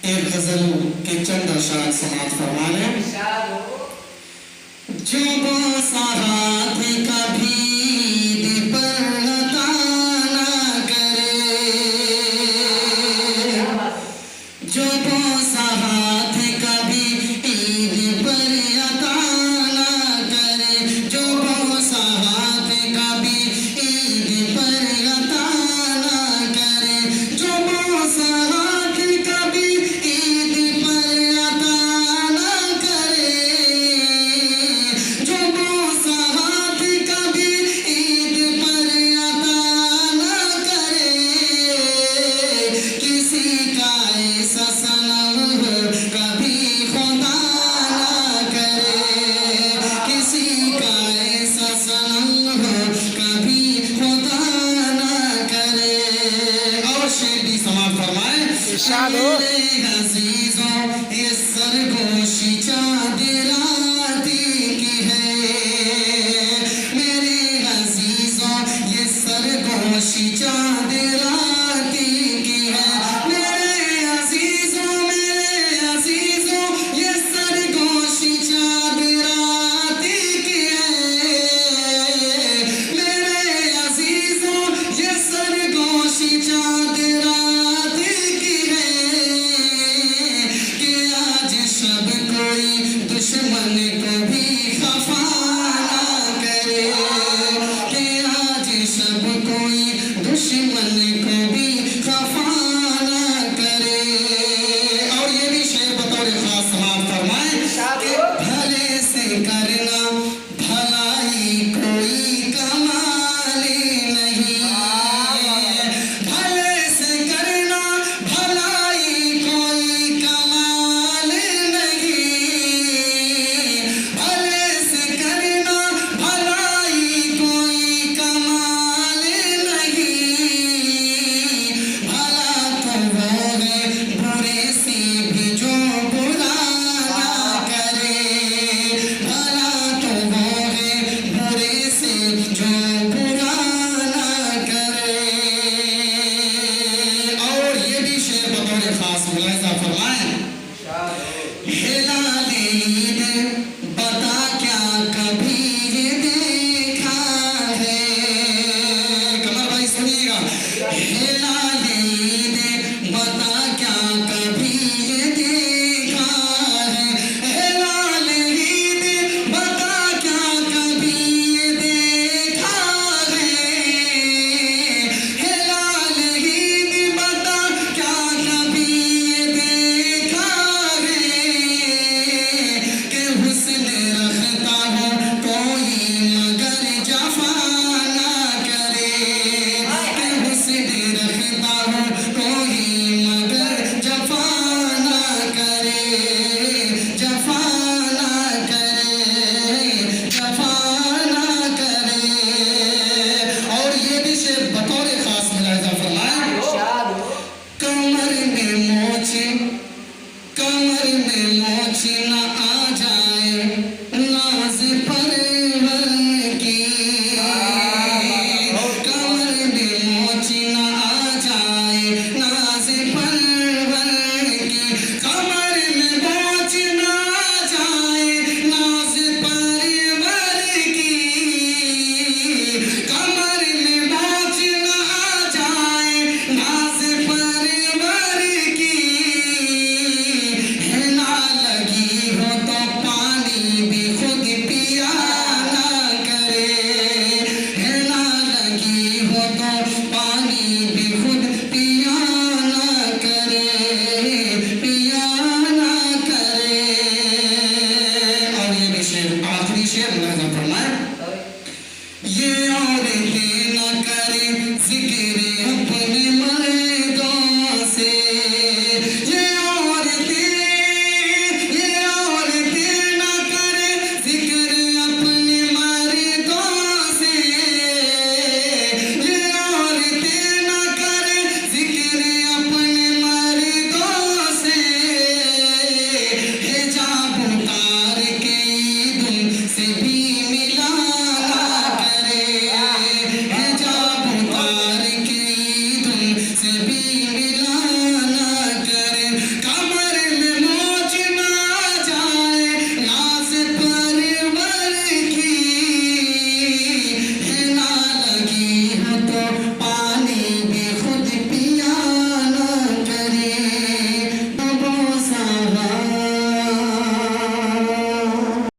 एक गजल के चंद अशार समाप्त फरमा लें। जो बोसा हाथ कभी ईद पर अता ना करे, जो बोसा हाथ कभी ईद पर अता ना करे, जो बोसा हाथ कभी ईद पर अता ना करे, जो बोसा हाथ कभी ईद पर अता ना करे, जो बोसा हाथ कभी ईद पर अता ना करे, किसी का ऐसा सनम कभी खुदा ना करे, किसी का ऐसा सनम कभी खुदा ना करे। और शेर भी समाप्त फरमाए। मेरे अजीजों ये सरगोशी चाँद राती की है, मेरे अजीजों ये सरगोशी चाँद राती की है, मेरे अजीजों ये सरगोशी चाँद राती की है, मेरे अजीजों ये सरगोशी चाँद राती की है, कि आज शब कोई दुश्मन को भी खफा ना करे, कि आज शब कोई दुश्मन को भी खफा ना करे। और ये भी शेर बतौर खास समाप्त फरमाए कि भले से करना भलाई कोई कमाल नहीं, भले से करना भलाई कोई कमाल नहीं, भले से करना भलाई कोई कमाल नहीं, भला तो वो है बुरे से भी जो बुरा ना करे, भला तो वो है बुरे से जो बुरा ना करे। और ये भी शेर बतौर खास मुलाहिजा